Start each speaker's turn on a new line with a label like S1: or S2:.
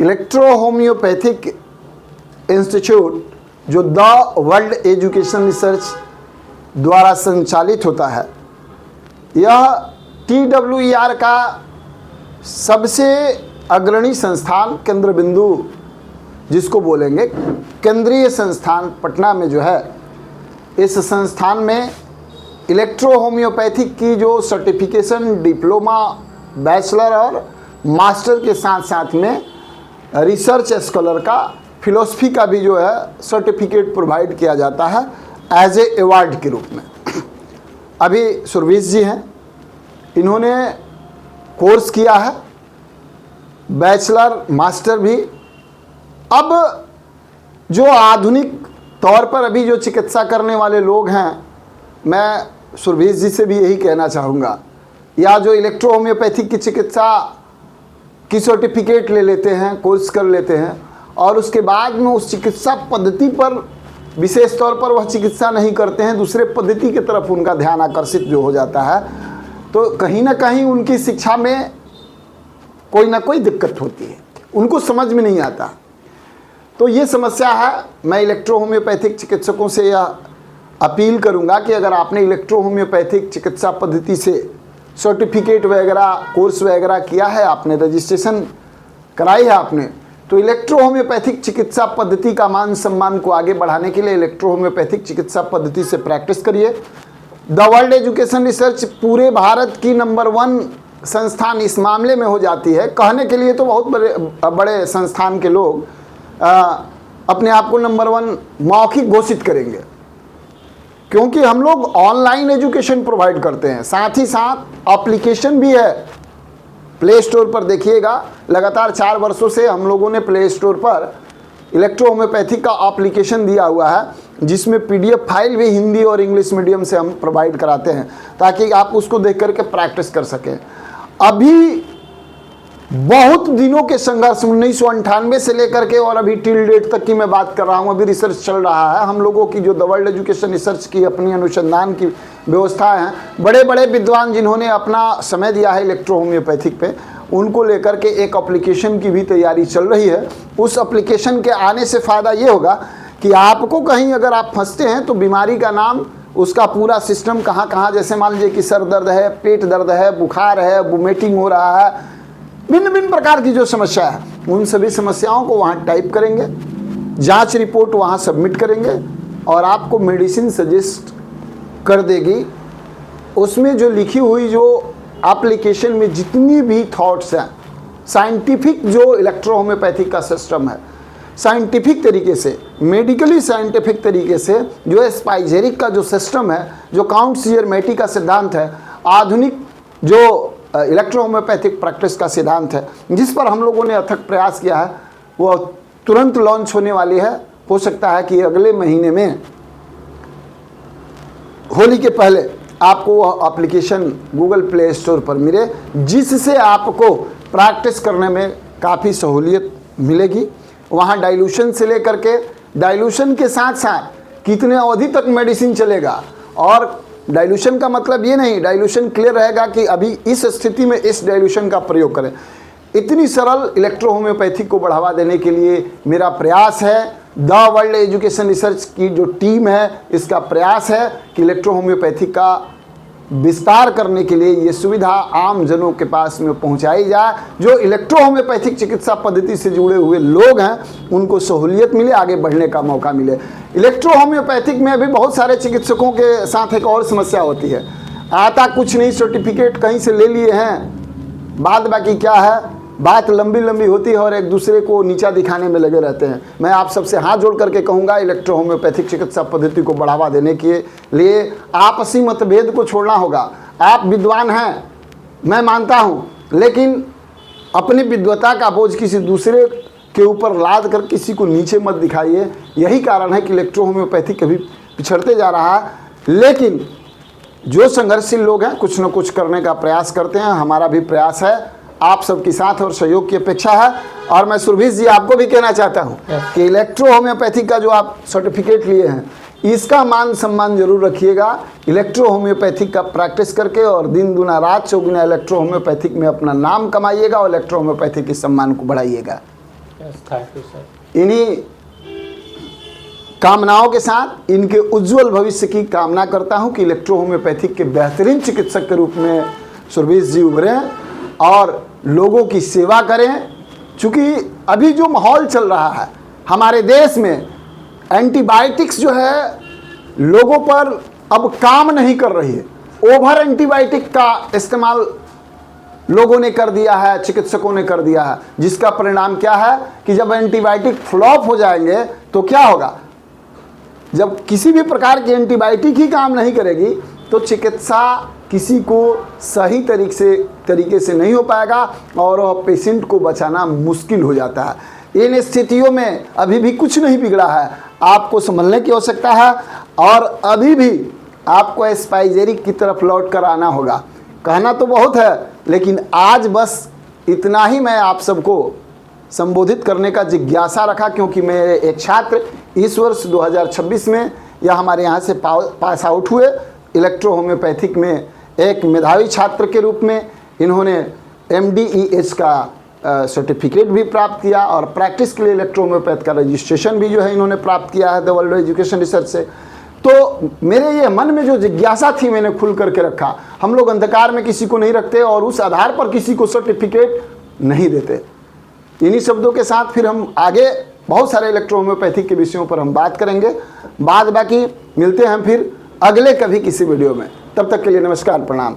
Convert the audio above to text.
S1: Electro homeopathic institute जो the world education research द्वारा संचालित होता है, यह TWER का सबसे अग्रणी संस्थान, केंद्र बिंदु जिसको बोलेंगे, केंद्रीय संस्थान पटना में जो है, इस संस्थान में इलेक्ट्रो होम्योपैथिक की जो सर्टिफिकेशन, डिप्लोमा, बैचलर और मास्टर के साथ साथ में रिसर्च स्कॉलर का, फिलोसफी का भी जो है सर्टिफिकेट प्रोवाइड किया जाता है एज ए अवार्ड के रूप में। अभी सुरवीश जी हैं, इन्होंने कोर्स किया है, बैचलर मास्टर भी। अब जो आधुनिक तौर पर अभी जो चिकित्सा करने वाले लोग हैं, मैं सुरवीश जी से भी यही कहना चाहूँगा, या जो इलेक्ट्रो होम्योपैथिक की चिकित्सा की सर्टिफिकेट ले लेते हैं, कोर्स कर लेते हैं और उसके बाद में उस चिकित्सा पद्धति पर विशेष तौर पर वह चिकित्सा नहीं करते हैं, दूसरे पद्धति की तरफ उनका ध्यान आकर्षित जो हो जाता है, तो कहीं ना कहीं उनकी शिक्षा में कोई ना कोई दिक्कत होती है, उनको समझ में नहीं आता। तो ये समस्या है। मैं इलेक्ट्रो होम्योपैथिक चिकित्सकों से यह अपील करूंगा कि अगर आपने इलेक्ट्रो होम्योपैथिक चिकित्सा पद्धति से सर्टिफिकेट वगैरह, कोर्स वगैरह किया है, आपने रजिस्ट्रेशन कराई है आपने, तो इलेक्ट्रो होम्योपैथिक चिकित्सा पद्धति का मान सम्मान को आगे बढ़ाने के लिए इलेक्ट्रो होम्योपैथिक चिकित्सा पद्धति से प्रैक्टिस करिए। द वर्ल्ड एजुकेशन रिसर्च पूरे भारत की नंबर 1 संस्थान इस मामले में हो जाती है। कहने के लिए तो बहुत बड़े संस्थान के लोग अपने आप को नंबर 1 मौखिक घोषित करेंगे, क्योंकि हम लोग ऑनलाइन एजुकेशन प्रोवाइड करते हैं, साथ ही साथ एप्लीकेशन भी है। प्ले स्टोर पर देखिएगा, लगातार 4 वर्षों से हम लोगों ने प्ले स्टोर पर इलेक्ट्रो होम्योपैथिक का एप्लीकेशन दिया हुआ है, जिसमें PDF फाइल भी हिंदी और इंग्लिश मीडियम से हम प्रोवाइड कराते हैं, ताकि आप उसको देख करके प्रैक्टिस कर सकें। अभी बहुत दिनों के संघर्ष, 1998 से लेकर के और अभी टिल डेट तक की मैं बात कर रहा हूँ, अभी रिसर्च चल रहा है। हम लोगों की जो द वर्ल्ड एजुकेशन रिसर्च की अपनी अनुसंधान की व्यवस्था है, बड़े बड़े विद्वान जिन्होंने अपना समय दिया है इलेक्ट्रो होम्योपैथिक पे, उनको लेकर के एक एप्लीकेशन की भी तैयारी चल रही है। उस एप्लीकेशन के आने से फ़ायदा ये होगा कि आपको कहीं अगर आप फंसते हैं तो बीमारी का नाम, उसका पूरा सिस्टम कहाँ कहाँ, जैसे मान लीजिए कि सर दर्द है, पेट दर्द है, बुखार है, वोमिटिंग हो रहा है, भिन्न भिन्न प्रकार की जो समस्या है, उन सभी समस्याओं को वहाँ टाइप करेंगे, जांच रिपोर्ट वहाँ सबमिट करेंगे और आपको मेडिसिन सजेस्ट कर देगी। उसमें जो लिखी हुई जो एप्लीकेशन में जितनी भी थॉट्स हैं, साइंटिफिक जो इलेक्ट्रो होम्योपैथिक का सिस्टम है, साइंटिफिक तरीके से, मेडिकली साइंटिफिक तरीके से जो स्पाइजेरिक का जो सिस्टम है, जो काउंट सीयरमेटी का सिद्धांत है, आधुनिक जो इलेक्ट्रो होम्योपैथिक प्रैक्टिस का सिद्धांत है, जिस पर हम लोगों ने अथक प्रयास किया है, वो तुरंत लॉन्च होने वाली है। हो सकता है कि अगले महीने में, होली के पहले, आपको वह एप्लीकेशन गूगल प्ले स्टोर पर मिले, जिससे आपको प्रैक्टिस करने में काफ़ी सहूलियत मिलेगी। वहाँ डाइल्यूशन से लेकर के, डाइल्यूशन के साथ साथ कितने अवधि तक मेडिसिन चलेगा, और डाइल्यूशन का मतलब ये नहीं, डाइल्यूशन क्लियर रहेगा कि अभी इस स्थिति में इस डाइल्यूशन का प्रयोग करें। इतनी सरल इलेक्ट्रो होम्योपैथिक को बढ़ावा देने के लिए मेरा प्रयास है। द वर्ल्ड एजुकेशन रिसर्च की जो टीम है, इसका प्रयास है कि इलेक्ट्रो होम्योपैथिक का विस्तार करने के लिए ये सुविधा आम जनों के पास में पहुंचाई जाए। जो इलेक्ट्रो होम्योपैथिक चिकित्सा पद्धति से जुड़े हुए लोग हैं, उनको सहूलियत मिले, आगे बढ़ने का मौका मिले। इलेक्ट्रो होम्योपैथिक में भी बहुत सारे चिकित्सकों के साथ एक और समस्या होती है, आता कुछ नहीं, सर्टिफिकेट कहीं से ले लिए हैं, बाद बाकी क्या है, बात लंबी लंबी होती है और एक दूसरे को नीचा दिखाने में लगे रहते हैं। मैं आप सबसे हाथ जोड़ करके कहूँगा, इलेक्ट्रो होम्योपैथिक चिकित्सा पद्धति को बढ़ावा देने के लिए आपसी मतभेद को छोड़ना होगा। आप विद्वान हैं, मैं मानता हूँ, लेकिन अपनी विद्वता का बोझ किसी दूसरे के ऊपर लाद कर किसी को नीचे मत दिखाइए। यही कारण है कि इलेक्ट्रो होम्योपैथिक कभी पिछड़ते जा रहा है, लेकिन जो संघर्षशील लोग हैं कुछ न कुछ करने का प्रयास करते हैं। हमारा भी प्रयास है, आप सबके साथ और सहयोग की अपेक्षा है। और मैं सुरभीश जी आपको भी कहना चाहता हूं कि इलेक्ट्रो होम्योपैथिक का जो आप सर्टिफिकेट लिए हैं, इसका मान सम्मान जरूर रखिएगा। इलेक्ट्रो होम्योपैथिक का प्रैक्टिस करके और दिन दुना रात चौगुना इलेक्ट्रो होम्योपैथिक में अपना नाम कमाइएगा और इलेक्ट्रो होम्योपैथिक के सम्मान को बढ़ाइएगा।
S2: Yes, thank you, sir.
S1: इन्हीं कामनाओं के साथ इनके उज्जवल भविष्य की कामना करता हूं कि इलेक्ट्रो होम्योपैथिक के बेहतरीन चिकित्सक के रूप में सुरभीष जी उभरें और लोगों की सेवा करें। चूँकि अभी जो माहौल चल रहा है हमारे देश में, एंटीबायोटिक्स जो है लोगों पर अब काम नहीं कर रही है। ओवर एंटीबायोटिक का इस्तेमाल लोगों ने कर दिया है, चिकित्सकों ने कर दिया है, जिसका परिणाम क्या है कि जब एंटीबायोटिक फ्लॉप हो जाएंगे तो क्या होगा। जब किसी भी प्रकार की एंटीबायोटिक ही काम नहीं करेगी तो चिकित्सा किसी को सही तरीके से नहीं हो पाएगा और पेशेंट को बचाना मुश्किल हो जाता है। इन स्थितियों में अभी भी कुछ नहीं बिगड़ा है, आपको संभलने की आवश्यकता है और अभी भी आपको एस्पाइजेरिक की तरफ लौट कर आना होगा। कहना तो बहुत है, लेकिन आज बस इतना ही मैं आप सबको संबोधित करने का जिज्ञासा रखा, क्योंकि मेरे एक छात्र इस वर्ष 2026 में या हमारे यहाँ से पास आउट हुए इलेक्ट्रो होम्योपैथिक में एक मेधावी छात्र के रूप में। इन्होंने MDEH का सर्टिफिकेट भी प्राप्त किया और प्रैक्टिस के लिए इलेक्ट्रो होम्योपैथ का रजिस्ट्रेशन भी जो है इन्होंने प्राप्त किया है द वर्ल्ड एजुकेशन रिसर्च से। तो मेरे ये मन में जो जिज्ञासा थी मैंने खुल करके रखा। हम लोग अंधकार में किसी को नहीं रखते और उस आधार पर किसी को सर्टिफिकेट नहीं देते। इन्हीं शब्दों के साथ फिर हम आगे बहुत सारे इलेक्ट्रो होम्योपैथिक के विषयों पर हम बात करेंगे। बाद बाकी मिलते हैं फिर अगले कभी किसी वीडियो में। तब तक के लिए नमस्कार, प्रणाम।